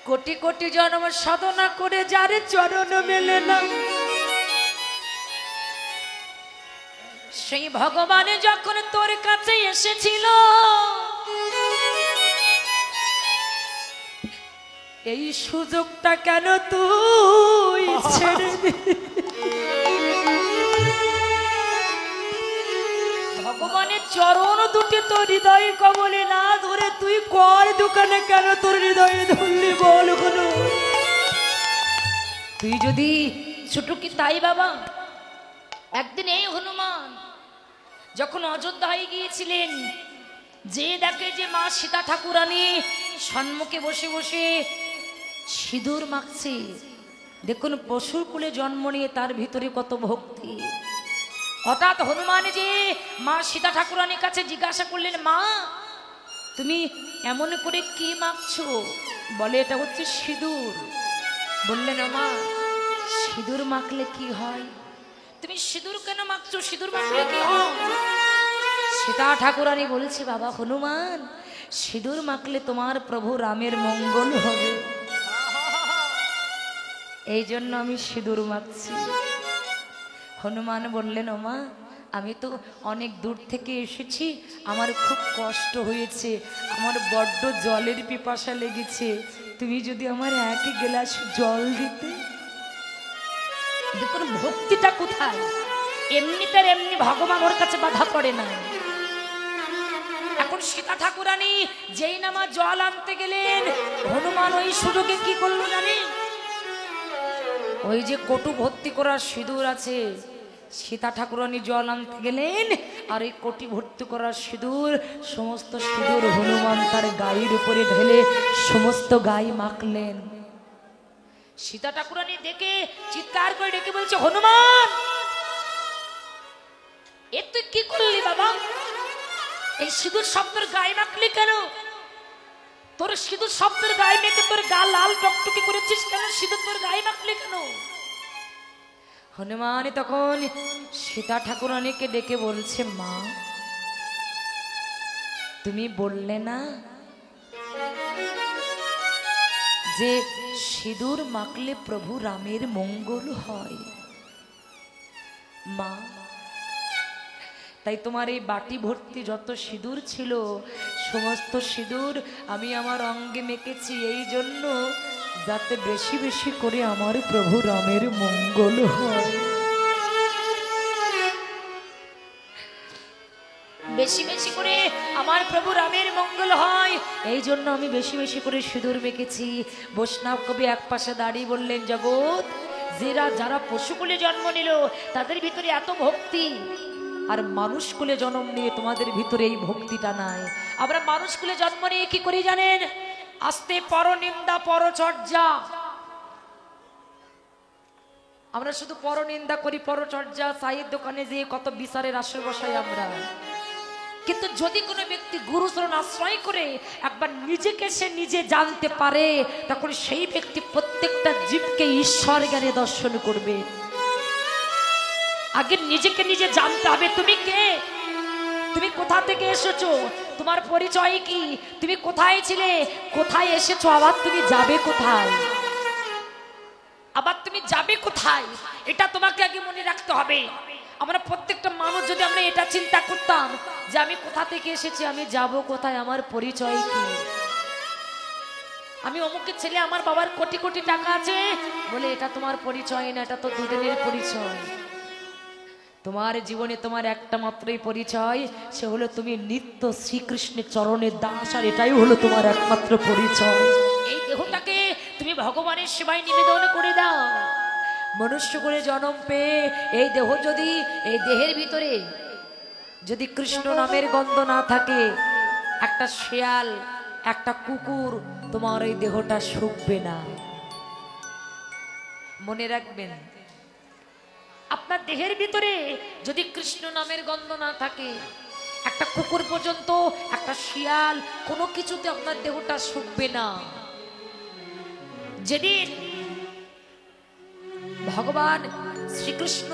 কোটি কোটি জন্ম সাধনা করে যারে চরণ মেলে না, সেই ভগবান যখন তোর কাছে এসেছিল, এই সুযোগটা কেন তুই ছেড়ে দিলি? ভগবানের চরণ দুটি তোর হৃদয় কমলে না ধরে তুই কর দোকানে কেন তোর হৃদয়ে ধরলি বল? কোনো তুই যদি ছোট কি তাই বাবা? একদিন এই হনুমান যখন অযোধ্যায় গিয়েছিলেন, যে দেখে যে মা সীতা ঠাকুরানী সম্মুখে বসে বসে সিঁদুর মাখছে, দেখুন পশুর কুলে জন্ম নিয়ে তার ভিতরে কত ভক্তি। হঠাৎ হনুমান যে মা সীতা ঠাকুরানীর কাছে জিজ্ঞাসা করলেন, মা তুমি এমন করে কি মাখছো? বলে এটা হচ্ছে সিঁদুর। বললেন মা সিঁদুর মাখলে কি হয়? তুমি সিঁদুর কেন মাখছো? সিঁদুর মাখলে কি হয়? সীতা ঠাকুরানী বলছে, বাবা হনুমান, সিঁদুর মাখলে তোমার প্রভু রামের মঙ্গল হবে, এই জন্য আমি সিঁদুর মাখছি। হনুমান বললেন, ওমা আমি তো অনেক দূর থেকে এসেছি, আমার খুব কষ্ট হয়েছে, আমার বড্ড জলের পিপাসা লেগেছে, তুমি যদি আমার এক গ্লাস জল দিতে। দেখুন ভক্তিটা কোথায়! এমনিতে এমনি ভগবান ওর কাছে বাধা পড়ে না। এখন সীতা ঠাকুরানী যেই নামা জল আনতে গেলেন, হনুমান ওই সুযোগে কি করলো জানি? ওই যে কটু ভর্তি করা সিঁদুর আছে, সীতা ঠাকুরানী জল আনতে গেলেন, আর এই কোটি ভর্তি করা সিঁদুর, সমস্ত সিঁদুর হনুমান তার গায়ের উপরে ঢেলে সমস্ত গায়ে মাখলেন। সীতা ঠাকুরানী দেখে চিৎকার করে ডেকে বলছে, হনুমান এ তুই কি করলি বাবা? এই সিঁদুর শব্দের গায়ে মাখলি কেন? তোর সিঁদুর শব্দের গায়ে মেখে তোর গা লাল টকটকে করেছিস কেন? সিঁদুর তোর গায়ে মাখলি কেন? হনুমান তখন সীতা ঠাকুরানীকে ডেকে বলছে, মা তুমি বললে না যে সিঁদুর মাখলে প্রভু রামের মঙ্গল হয়? মা তাই তোমার এই বাটি ভর্তি যত সিঁদুর ছিল, সমস্ত সিঁদুর আমি আমার অঙ্গে মেখেছি এই জন্য, যাতে বেশি বেশি করে আমার প্রভু রামের মঙ্গল হয়। বেশি বেশি করে আমার প্রভু রামের মঙ্গল হয়, এই জন্য আমি বেশি বেশি করে সিঁদুর মেখেছি। বৈষ্ণব কবি এক পাশে দাঁড়িয়ে বললেন, জগৎ যারা পশুকুলে জন্ম নিল তাদের ভিতরে এত ভক্তি, আর মানুষ কুলে জন্ম নিয়ে তোমাদের ভিতরে এই ভক্তিটা নাই। আমরা মানুষ কুলে জন্ম নিয়ে কি করি জানেন? আস্তে পরনিন্দা পরচর্যা। আমরা শুধু পরনিন্দা করি, পরচর্যা, চায়ের দোকানে যেয়ে কত বিচারের আসর বসাই আমরা। কিন্তু যদি কোনো ব্যক্তি গুরুচরণ আশ্রয় করে একবার নিজেকে সে নিজে জানতে পারে, তখন সেই ব্যক্তি প্রত্যেকটা জীবকে ঈশ্বর জ্ঞানে দর্শন করবে। আগে নিজেকে নিজে জানতে হবে, তুমি কে, তুমি কোথা থেকে এসেছো, তোমার পরিচয় কি, তুমি কোথায় ছিলে, কোথায় এসেছো, আবার তুমি যাবে কোথায়, আবার তুমি যাবে কোথায়, এটা তোমাকে আগে মনে রাখতে হবে। আমরা প্রত্যেকটা মানুষ যদি আমরা এটা চিন্তা করতাম যে আমি কোথা থেকে এসেছি, আমি যাব কোথায়, আমার পরিচয় কি, আমি অমুকের ছেলে, আমার বাবার কোটি কোটি টাকা আছে, বলে এটা তোমার পরিচয় না, এটা তো দুদিনের পরিচয়। তোমার জীবনে তোমার একটা মাত্রই পরিচয়, সে হলো তুমি নিত্য শ্রীকৃষ্ণের চরণের দাস, আর এটাই হলো তোমার একমাত্র পরিচয়। এই দেহটাকে তুমি ভগবানের সেবায় নিবেদন করে দাও। মনুষ্য করে জন্ম পেয়ে এই দেহ যদি, এই দেহের ভিতরে যদি কৃষ্ণ নামের গন্ধ না থাকে, একটা শেয়াল একটা কুকুর তোমার এই দেহটা শুকবে না। মনে রাখবেন, আপনার দেহের ভিতরে যদি কৃষ্ণ নামের গন্ধ না থাকে, একটা কুকুর পর্যন্ত, একটা শিয়াল, কোনো কিছুতে আপনার দেহটা শুকবে না। যেদিন ভগবান শ্রীকৃষ্ণ,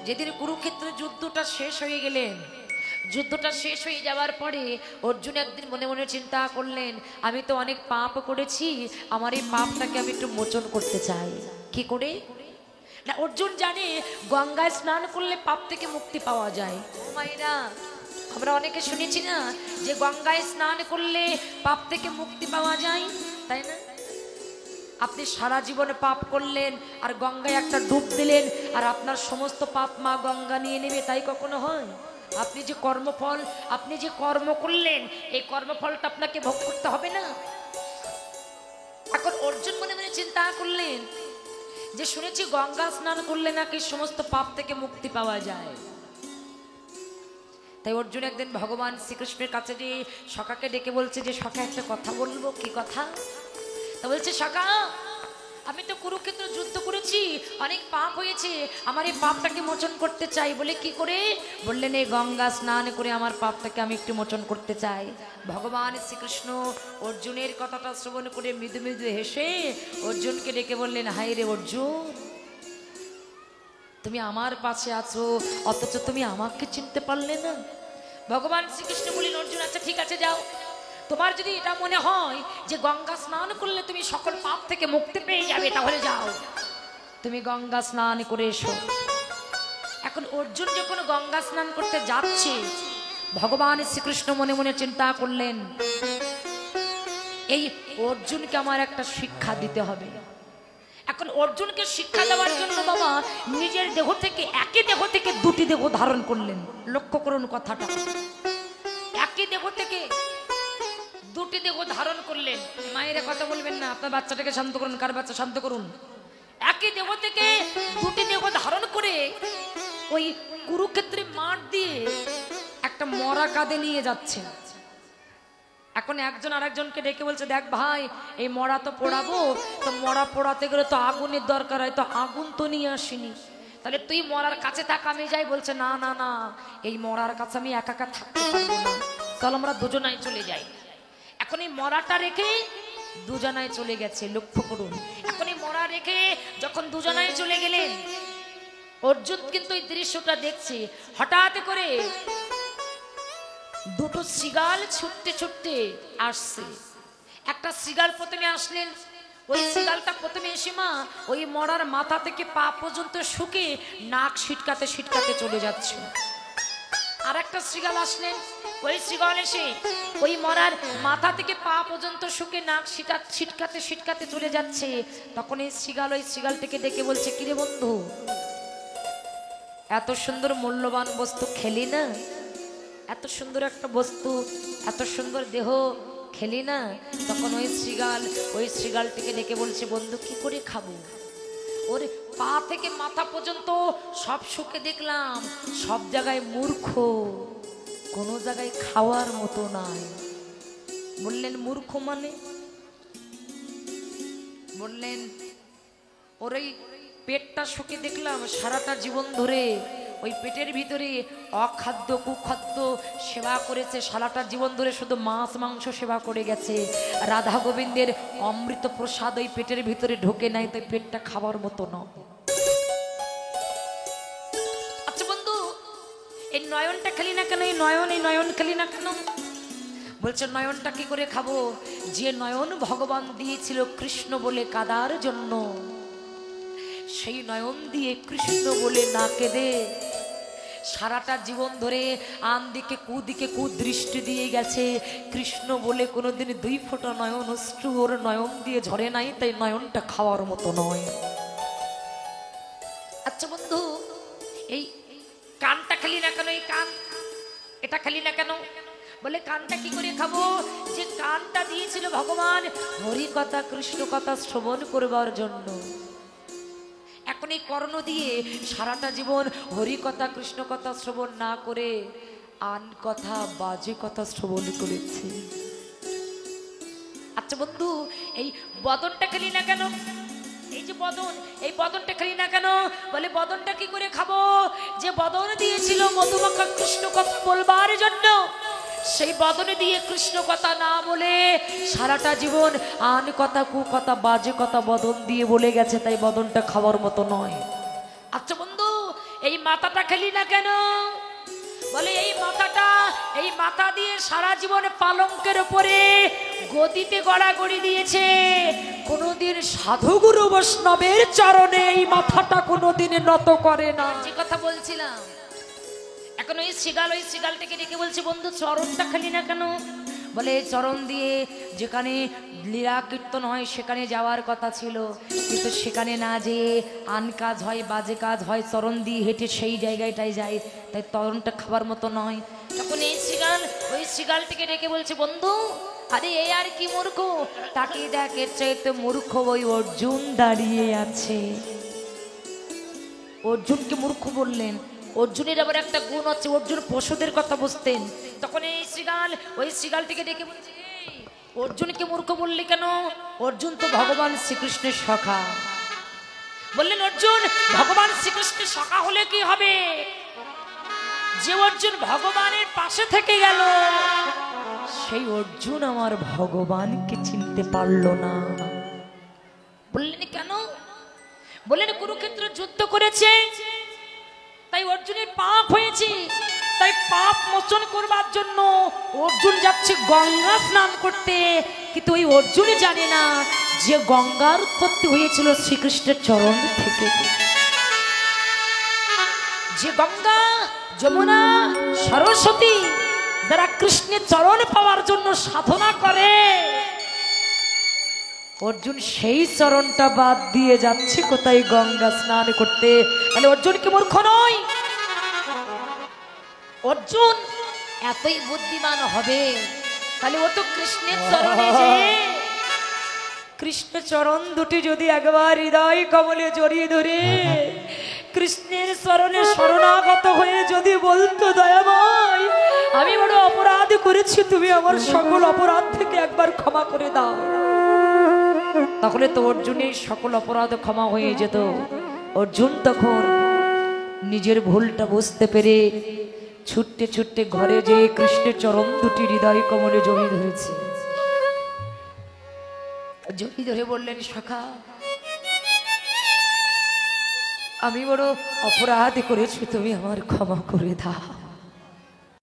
যেদিন কুরুক্ষেত্রের যুদ্ধটা শেষ হয়ে গেলেন, যুদ্ধটা শেষ হয়ে যাওয়ার পরে অর্জুন একদিন মনে মনে চিন্তা করলেন, আমি তো অনেক পাপ করেছি, আমার এই পাপটাকে আমি একটু মোচন করতে চাই। কি করে না, অর্জুন জানে গঙ্গায় স্নান করলে পাপ থেকে মুক্তি পাওয়া যায়। মায়েরা, আমরা অনেকে শুনেছি না যে গঙ্গায় স্নান করলে পাপ থেকে মুক্তি পাওয়া যায়, তাই না? আপনি সারা জীবনে পাপ করলেন আর গঙ্গায় একটা ডুব দিলেন আর আপনার সমস্ত পাপ মা গঙ্গা নিয়ে নেবে, তাই কখনো হয়? আপনি যে কর্মফল, আপনি যে কর্ম করলেন, এই কর্মফলটা আপনাকে ভোগ করতে হবে না? এখন অর্জুন মনে মনে চিন্তা করলেন যে শুনেছি গঙ্গা স্নান করলে নাকি সমস্ত পাপ থেকে মুক্তি পাওয়া যায়। তাই অর্জুন একদিন ভগবান শ্রীকৃষ্ণের কাছে যে সখাকে ডেকে বলছে যে সখা একটা কথা বলবো। কি কথা? তা বলছে, সখা আমি তো কুরুক্ষেত্র যুদ্ধ করেছি, অনেক পাপ হয়েছে, আমার এই পাপটাকে মোচন করতে চাই। বলে কি করে? বললেন এই গঙ্গা স্নান করে আমার পাপটাকে আমি একটু মোচন করতে চাই। ভগবান শ্রীকৃষ্ণ অর্জুনের কথাটা শ্রবণ করে মৃদু মৃদু হেসে অর্জুনকে ডেকে বললেন, হাই রে অর্জুন, তুমি আমার পাশে আছো অথচ তুমি আমাকে চিনতে পারলে না। ভগবান শ্রীকৃষ্ণ বললেন, অর্জুন আচ্ছা ঠিক আছে যাও, তোমার যদি এটা মনে হয় যে গঙ্গা স্নান করলে তুমি সকল পাপ থেকে মুক্তি পেয়ে যাবে, তাহলে যাও, তুমি গঙ্গা স্নান করে এসো। এখন অর্জুন যখন গঙ্গা স্নান করতে যাচ্ছে, ভগবান শ্রীকৃষ্ণ মনে মনে চিন্তা করলেন, এই অর্জুনকে আমার একটা শিক্ষা দিতে হবে। এখন অর্জুনকে শিক্ষা দেওয়ার জন্য বাবা নিজের দেহ থেকে, একই দেহ থেকে দুটি দেহ ধারণ করলেন। লক্ষ্য করুন কথাটা, একই দেহ থেকে দুটি দেহ ধারণ করলেন। মায়েরা কথা বলবেন না, আপনার বাচ্চাটাকে শান্ত করুন, কার বাচ্চা শান্ত করুন। একই দেহ থেকে দুটি দেহ ধারণ করে ওই কুরুক্ষেত্রে মাঠ দিয়ে একটা মরা কাঁধে নিয়ে যাচ্ছেন। এখন একজন আরেকজনকে ডেকে বলছে, দেখ ভাই এই মরা তো পোড়াবো, তো মরা পোড়াতে গেলে তো আগুনের দরকার হয়, তো আগুন তো নিয়ে আসিনি, তাহলে তুই মরার কাছে থাক আমি যাই। বলছে না না না, এই মরার কাছে আমি একা একা থাকতে পারবো না, চল আমরা দুজনাই চলে যাই। এখন এই মরাটা রেখে দুজনায় চলে গেছে। লক্ষ্য করুন, এখন এই মরা রেখে যখন দুজনায় চলে গেলেন, অর্জুন কিন্তু এই দৃশ্যটা দেখছে। হঠাৎ করে দুটো শৃগাল ছুটতে ছুটতে আসছে। একটা শৃগাল প্রথমে আসলেন, ওই শৃগালটা প্রথমে এসে মা ওই মরার মাথা থেকে পা পর্যন্ত শুকে নাক ছিটকাতে ছিটকাতে চলে যাচ্ছে। আর একটা শৃগাল আসলেন, ওই শৃগাল এসে ওই মরার মাথা থেকে পা পর্যন্ত শুকে নাক ছিটকাতে ছিটকাতে চলে যাচ্ছে। তখন এই শৃগাল ওই শৃগালটিকে ডেকে বলছে, কিরে বন্ধু, এত সুন্দর মূল্যবান বস্তু খেলি না? এত সুন্দর একটা বস্তু, এত সুন্দর দেহ খেলি না? তখন ওই শৃগালটিকে ডেকে বলছে, বন্ধু কি করে খাবো? ওর পা থেকে মাথা পর্যন্ত সব শুকে দেখলাম, সব জায়গায় মূর্খ, কোনো জায়গায় খাওয়ার মতো নাই। বললেন মূর্খ মানে? বললেন ওর ওই পেটটা শুকে দেখলাম সারাটা জীবন ধরে ওই পেটের ভিতরে অখাদ্য কুখাদ্য সেবা করেছে, সারাটা জীবন ধরে শুধু মাছ মাংস সেবা করে গেছে, রাধা গোবিন্দের অমৃত প্রসাদ ওই পেটের ভিতরে ঢোকে নাই, তাই পেটটা খাবার মতো নয়। আচ্ছা বন্ধু, এই নয়নটা খেলি না কেন? এই নয়ন খেলি না কেন? বলছে নয়নটা কি করে খাবো? যে নয়ন ভগবান দিয়েছিল কৃষ্ণ বলে কাদার জন্য, সেই নয়ন দিয়ে কৃষ্ণ বলে না কেঁদে সারাটা জীবন ধরে আন দিকে কুদৃষ্টি দিয়ে গেছে। কৃষ্ণ বলে কোনোদিন দুই ফোঁটা নয়ন অশ্রু ওর নয়ন দিয়ে ঝরে নাই, তাই নয়নটা খাওয়ার মতো নয়। আচ্ছা বন্ধু, এই কানটা খেলি না কেন? এই কান এটা খেলি না কেন? বলে কানটা কি করে খাবো? যে কানটা দিয়েছিল ভগবান হরি কথা কৃষ্ণ কথা শ্রবণ করবার জন্য, এখন এই কর্ণ দিয়ে সারাটা জীবন হরি কথা কৃষ্ণ কথা শ্রবণ না করে আন কথা বাজে কথা শ্রবণ করেছে। আচ্ছা বন্ধু, এই বদনটা খেলি না কেন? এই যে বদন, এই বদনটা খেলি না কেন? বলে বদনটা কি করে খাবো? যে বদন দিয়েছিল মধুমাখা কৃষ্ণ কথা বলবার জন্য, সেই বদনে দিয়ে কৃষ্ণ কথা না বলে সারাটা জীবন আন কথা কু কথা বাজে কথা বদন দিয়ে বলে গেছে, তাই বদনটা খাওয়ার মতো নয়। আচ্ছা বন্ধু, এই মাথাটা খেলি না কেন? বলে এই মাথা দিয়ে সারা জীবনে পালঙ্কের উপরে গদিতে গড়াগড়ি দিয়েছে, কোনোদিন সাধুগুরু বৈষ্ণবের চরণে এই মাথাটা কোনোদিন নত করে না। যে কথা বলছিলাম, এখন ওই শিগালটাকে ডেকে বলছে, বন্ধু চরণটা খালি না কেন? বলে চরণ দিয়ে যেখানে লীলা কীর্তন হয় সেখানে যাওয়ার কথা ছিল, কিন্তু সেখানে না যেয়ে আন কাজ হয়, বাজে কাজ হয়, চরণ দিয়ে হেঁটে সেই জায়গাটায় যায়, তাই চরণটা খাবার মতো নয়। তখন ওই শিগালটিকে ডেকে বলছে, বন্ধু আরে এ আর কি মূর্খ, তাকে দেখ এর চাইতে মূর্খ ওই অর্জুন দাঁড়িয়ে আছে। অর্জুনকে মূর্খ বললেন, অর্জুনের আবার একটা গুণ আছে, অর্জুন পশুদের কথা বুঝতেন। তখন ওই শিগালটিকে ডেকে বলছে, অর্জুনকে মূর্খ বললি কেন? অর্জুন তো ভগবান শ্রীকৃষ্ণের সখা। বললেন, অর্জুন ভগবান শ্রীকৃষ্ণের সখা হলে কি হবে? যে অর্জুন ভগবানের পাশে থেকে গেল, সেই অর্জুন আমার ভগবানকে চিনতে পারল না। বললেন কেন? বললেন, কুরুক্ষেত্র যুদ্ধ করেছে, তাই অর্জুনের পাপ হয়েছে, তাই পাপ মোচন করবার জন্য অর্জুন যাচ্ছে গঙ্গা স্নান করতে। কিন্তু ওই অর্জুনই জানে না যে গঙ্গার উৎপত্তি হয়েছিল শ্রীকৃষ্ণের চরণ থেকে। যে গঙ্গা, যমুনা, সরস্বতী যারা কৃষ্ণের চরণ পাওয়ার জন্য সাধনা করে, অর্জুন সেই চরণটা বাদ দিয়ে যাচ্ছে কোথায়? গঙ্গা স্নান করতে। তাহলে অর্জুন কি মূর্খ নয়? অর্জুন এতই বুদ্ধিমান হবে, তাহলে ও তো কৃষ্ণের চরণে যে, কৃষ্ণের চরণ দুটি যদি একবার হৃদয় কমলে জড়িয়ে ধরে কৃষ্ণের চরণে শরণাগত হয়ে যদি বলতো, দয়াময় আমি বড় অপরাধ করেছি, তুমি আমার সকল অপরাধ থেকে একবার ক্ষমা করে দাও, তাহলে তো অর্জুনের সকল অপরাধ ক্ষমা হয়ে যেত। অর্জুন তখন নিজের ভুলটা বুঝতে পেরে ছুটতে ছুটতে ঘরে যেয়ে কৃষ্ণের চরণ দুটি হৃদয় কমলে জড়িয়ে ধরেছে। জড়িয়ে ধরে বললেন, সখা আমি বড় অপরাধ করেছি, তুমি আমার ক্ষমা করে দাও।